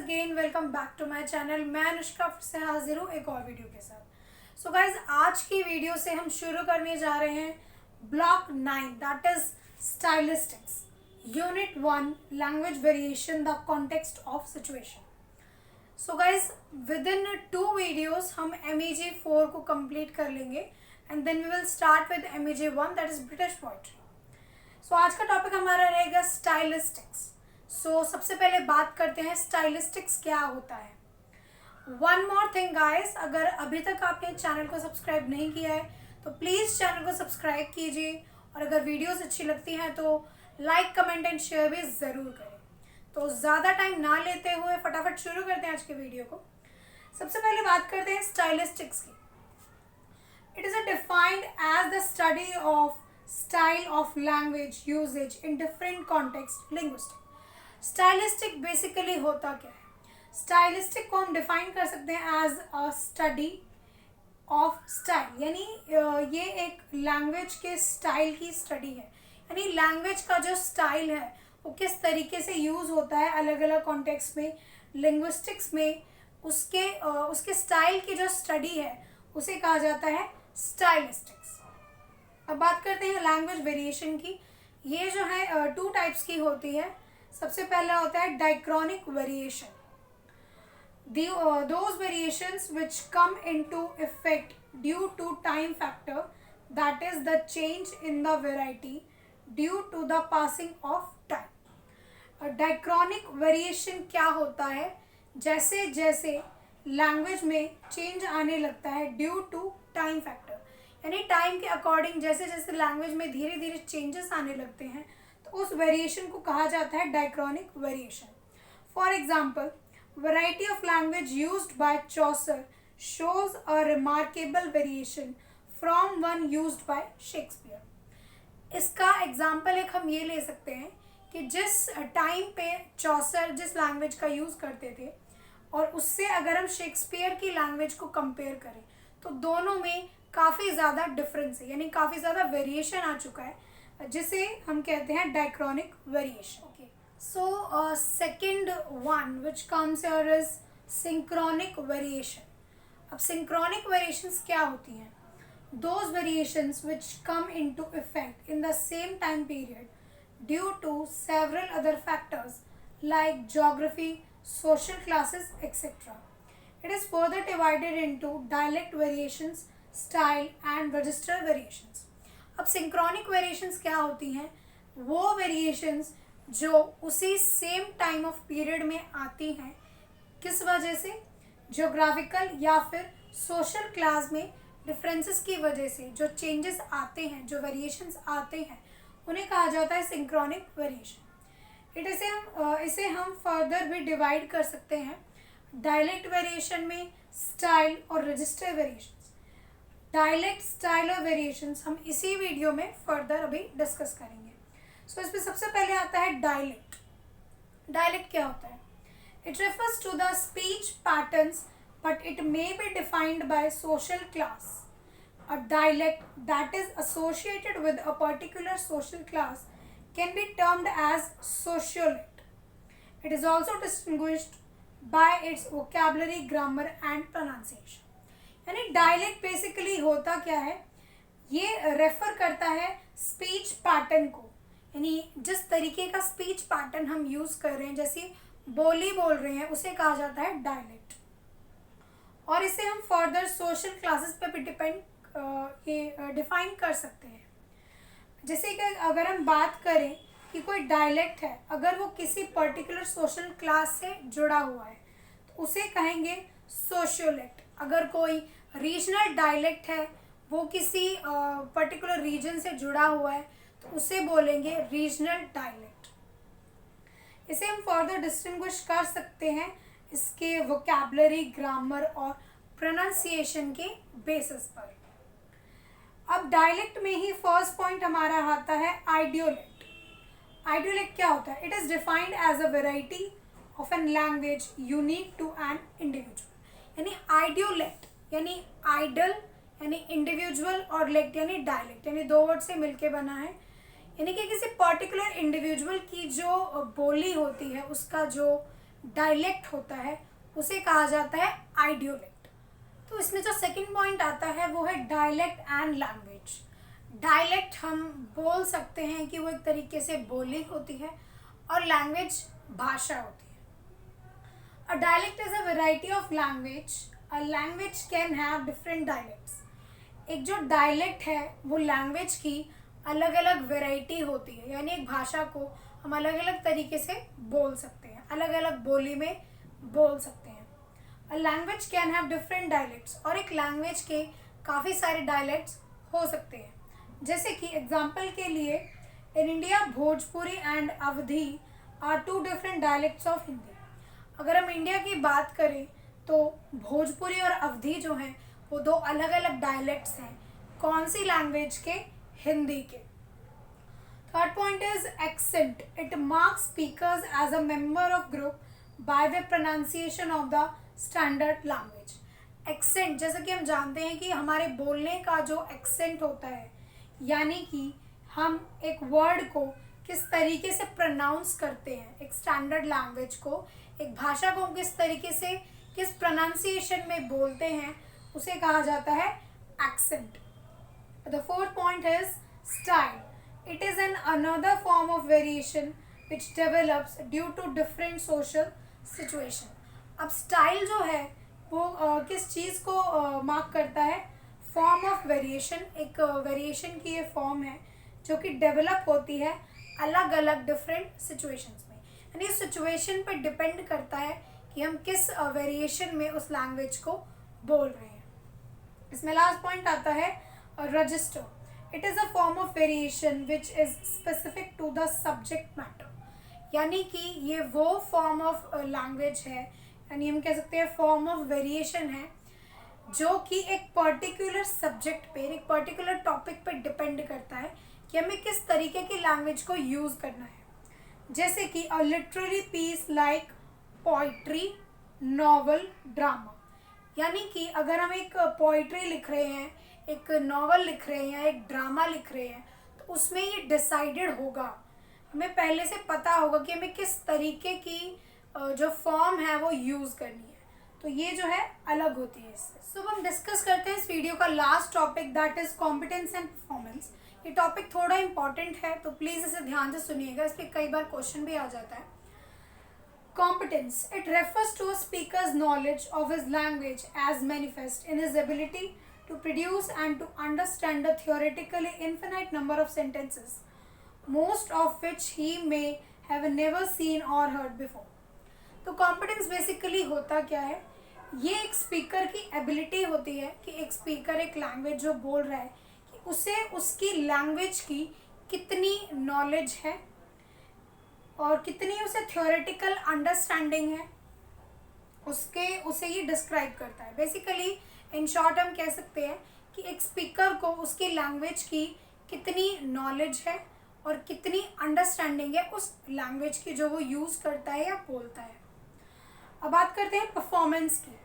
Again welcome back to my channel. मैं अनुष्का फिर से हाजिर हूँ एक और वीडियो के साथ। सो गाइज, आज की वीडियो से हम शुरू करने जा रहे हैं block 9 that is stylistics unit 1 language variation the context of situation. So guys, within 2 videos हम MEG 4 को कंप्लीट कर लेंगे and then we will start with MEG 1 that is British poetry. So आज का टॉपिक हमारा रहेगा stylistics. सो सबसे पहले बात करते हैं स्टाइलिस्टिक्स क्या होता है। वन मोर थिंग गाइस, अगर अभी तक आपने चैनल को सब्सक्राइब नहीं किया है तो प्लीज़ चैनल को सब्सक्राइब कीजिए, और अगर वीडियोस अच्छी लगती हैं तो लाइक कमेंट एंड शेयर भी ज़रूर करें। तो ज़्यादा टाइम ना लेते हुए फटाफट शुरू करते हैं आज के वीडियो को। सबसे पहले बात करते हैं स्टाइलिस्टिक्स की। It is defined as the study of style of language usage in different context linguistic. Stylistic basically होता क्या है? स्टाइलिस्टिक को हम डिफाइन कर सकते हैं as a study of style, यानी ये एक लैंग्वेज के स्टाइल की स्टडी है। यानी लैंग्वेज का जो स्टाइल है वो किस तरीके से यूज़ होता है अलग अलग कॉन्टेक्स्ट में, लिंग्विस्टिक्स में, उसके स्टाइल की जो स्टडी है उसे कहा जाता है स्टाइलिस्टिक्स। अब बात करते हैं लैंग्वेज वेरिएशन की। ये जो है 2 टाइप्स की होती है। सबसे पहला होता है diachronic variation. Those variations which come into effect due to time factor, that is the change in the variety due to the passing of time। Diachronic variation क्या होता है? जैसे जैसे लैंग्वेज में चेंज आने लगता है ड्यू टू टाइम फैक्टर, यानी टाइम के अकॉर्डिंग जैसे जैसे लैंग्वेज में धीरे धीरे चेंजेस आने लगते हैं तो उस वेरिएशन को कहा जाता है diachronic variation. For example, variety of language used by Chaucer shows a remarkable variation from one used by Shakespeare. इसका एग्जाम्पल एक हम ये ले सकते हैं कि जिस टाइम पे चॉसर जिस लैंग्वेज का यूज़ करते थे और उससे अगर हम शेक्सपियर की लैंग्वेज को कंपेयर करें तो दोनों में काफ़ी ज़्यादा डिफरेंस है, यानी काफ़ी ज़्यादा वेरिएशन आ चुका है, जिसे हम कहते हैं diachronic variation. Okay, so second one which comes here is synchronic variation. अब सिंक्रोनिक वेरिएशंस क्या होती हैं? Those variations which come into effect in the same time period due to several other factors like geography, social classes, etc. It is further divided into dialect variations, style and register variations. अब synchronic variations क्या होती हैं? वो variations जो उसी same time of period में आती हैं, किस वजह से? ज्योग्राफिकल या फिर सोशल क्लास में डिफरेंसेस की वजह से जो चेंजेस आते हैं, जो वेरिएशंस आते हैं, उन्हें कहा जाता है सिंक्रोनिक वेरिएशन। इसे हम फर्दर भी डिवाइड कर सकते हैं डायलेक्ट वेरिएशन में, स्टाइल और रजिस्टर वेरिएशंस। डायलेक्ट, स्टाइल और वेरिएशंस हम इसी वीडियो में फर्दर अभी डिस्कस करेंगे। सो इसमें सबसे पहले आता है डायलेक्ट। डायलेक्ट क्या होता है? It refers to the speech patterns but it may be defined by social class. A dialect that is associated with a particular social class can be termed as sociolect. It is also distinguished by its vocabulary, grammar and pronunciation. यानी dialect basically होता क्या है? ये refer करता है speech pattern को, यानी जिस तरीके का स्पीच पैटर्न हम यूज़ कर रहे हैं, जैसे बोली बोल रहे हैं, उसे कहा जाता है डायलेक्ट। और इसे हम फर्दर सोशल क्लासेस पे भी डिफाइन कर सकते हैं। जैसे कि अगर हम बात करें कि कोई डायलेक्ट है, अगर वो किसी पर्टिकुलर सोशल क्लास से जुड़ा हुआ है तो उसे कहेंगे सोशियोलेक्ट। अगर कोई रीजनल डायलेक्ट है, वो किसी पर्टिकुलर रीजन से जुड़ा हुआ है तो उसे बोलेंगे रीजनल डायलेक्ट। इसे हम फर्दर डिस्टिंग्विश कर सकते हैं इसके वोकैबुलरी, ग्रामर और प्रोनाउंसिएशन के बेसिस पर। अब डायलेक्ट में ही फर्स्ट पॉइंट हमारा आता है आइडियोलेक्ट। आइडियोलेक्ट क्या होता है? It is defined as a variety of an language unique to an individual. यानी आइडियोलेक्ट यानी आइडल यानी इंडिविजुअल और लेक्ट यानी डायलेक्ट, यानी 2 वर्ड से मिलके बना है। यानी कि किसी पर्टिकुलर इंडिविजुअल की जो बोली होती है, उसका जो डायलेक्ट होता है उसे कहा जाता है आइडियोलेक्ट। तो इसमें जो सेकंड पॉइंट आता है वो है डायलेक्ट एंड लैंग्वेज। डायलेक्ट हम बोल सकते हैं कि वो एक तरीके से बोली होती है और लैंग्वेज भाषा होती है। A dialect is a variety of language. A language can have different dialects. एक जो डायलेक्ट है वो लैंग्वेज की अलग अलग वेराइटी होती है, यानी एक भाषा को हम अलग अलग तरीके से बोल सकते हैं, अलग अलग बोली में बोल सकते हैं। अ language can have different dialects, और एक लैंग्वेज के काफ़ी सारे डायलेक्ट्स हो सकते हैं। जैसे कि एग्जाम्पल के लिए in India Bhojpuri and Awadhi are two different dialects of Hindi. अगर हम इंडिया की बात करें तो भोजपुरी और अवधी जो हैं वो दो अलग अलग डायलेक्ट्स हैं। कौन सी लैंग्वेज के? हिंदी के। Third point is accent. It marks speakers as a member of group by the pronunciation of the standard language. Accent, जैसे कि हम जानते हैं कि हमारे बोलने का जो एक्सेंट होता है, यानी कि हम एक वर्ड को किस तरीके से प्रोनाउंस करते हैं, एक स्टैंडर्ड लैंग्वेज को, एक भाषा को किस तरीके से किस प्रोनाउंसिएशन में बोलते हैं, उसे कहा जाता है accent. The fourth point is style. It is an another form of variation which develops due to different social situation. अब स्टाइल जो है वो किस चीज़ को मार्क करता है? Form of variation. एक वेरिएशन की ये फॉर्म है जो कि डेवलप होती है अलग अलग डिफरेंट सिचुएशंस में, यानी सिचुएशन पर डिपेंड करता है कि हम किस वेरिएशन में उस लैंग्वेज को बोल रहे हैं। इसमें लास्ट पॉइंट आता है register. It is a form of variation which is specific to the subject matter, यानी कि ये वो फॉर्म ऑफ लैंग्वेज है, यानी हम कह सकते हैं फॉर्म ऑफ वेरिएशन है जो कि एक पर्टिकुलर सब्जेक्ट पे, एक पर्टिकुलर टॉपिक पे डिपेंड करता है कि हमें किस तरीके की लैंग्वेज को यूज़ करना है। जैसे कि a literary piece like poetry, novel, drama, यानी कि अगर हम एक पोइट्री लिख रहे हैं, एक नॉवल लिख रहे हैं या एक ड्रामा लिख रहे हैं, तो उसमें ये डिसाइडेड होगा, हमें पहले से पता होगा कि हमें किस तरीके की जो फॉर्म है वो यूज़ करनी है। तो ये जो है अलग होती है इससे। सो हम डिस्कस करते हैं इस वीडियो का last topic, that is competence and performance. ये टॉपिक थोड़ा इंपॉर्टेंट है तो प्लीज़ इसे ध्यान से सुनिएगा, इस पर कई बार क्वेश्चन भी आ जाता है। Competence. It refers to a speaker's knowledge of his language as manifest in his ability to produce and to understand a theoretically infinite number of sentences, most of which he may have never seen or heard before. तो competence basically होता क्या है? ये एक speaker की ability होती है कि एक स्पीकर एक लैंग्वेज जो बोल रहा है कि उसे उसकी लैंग्वेज की कितनी नॉलेज है और कितनी उसे थ्योरेटिकल अंडरस्टैंडिंग है, उसे ये डिस्क्राइब करता है। बेसिकली इन शॉर्ट हम कह सकते हैं कि एक स्पीकर को उसकी लैंग्वेज की कितनी नॉलेज है और कितनी अंडरस्टैंडिंग है उस लैंग्वेज की जो वो यूज़ करता है या बोलता है। अब बात करते हैं परफॉर्मेंस की।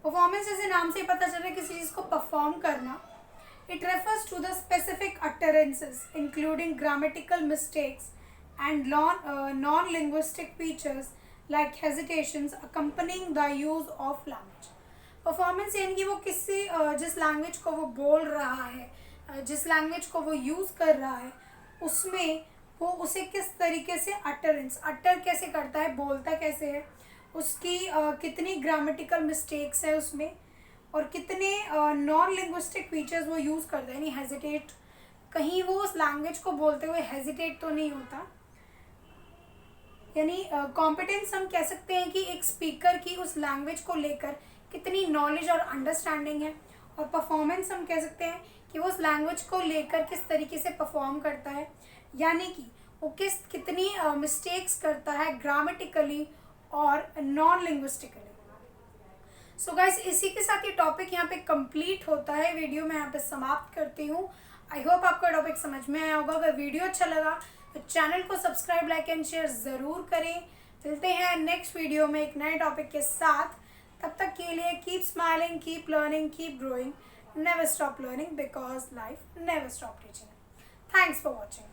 परफॉर्मेंस जैसे नाम से ही पता चल रहा है किसी चीज़ को परफॉर्म करना। It refers to the specific utterances including grammatical mistakes and non-linguistic features like hesitations accompanying the use of language. Performance यानी कि वो किसी जिस लैंग्वेज को वो बोल रहा है, जिस लैंग्वेज को वो यूज़ कर रहा है, उसमें वो उसे किस तरीके से अटर कैसे करता है, बोलता कैसे है, उसकी कितनी ग्रामेटिकल मिस्टेक्स है उसमें, और कितने नॉन लिंग्विस्टिक फीचर्स वो यूज़ करता है, यानी हेजिटेट, कहीं वो उस लैंग्वेज को बोलते हुए हेजिटेट तो नहीं होता। यानी कॉम्पिटेंस हम कह सकते हैं कि एक स्पीकर की उस लैंग्वेज को लेकर कितनी नॉलेज और अंडरस्टैंडिंग है, और परफॉर्मेंस हम कह सकते हैं कि वो उस लैंग्वेज को लेकर किस तरीके से परफॉर्म करता है, यानी कि वो कितनी मिस्टेक्स करता है ग्रामेटिकली और नॉन लिंग्विस्टिकली। सो गाइस, इसी के साथ ये टॉपिक यहाँ पे कंप्लीट होता है, वीडियो मैं यहाँ पे समाप्त करती हूँ। आई होप आपका टॉपिक समझ में आया होगा। अगर वीडियो अच्छा लगा तो चैनल को सब्सक्राइब, लाइक एंड शेयर ज़रूर करें। मिलते हैं नेक्स्ट वीडियो में एक नए टॉपिक के साथ। तब तक के लिए keep smiling, keep learning, keep growing, never stop learning because life never stop teaching. Thanks for watching.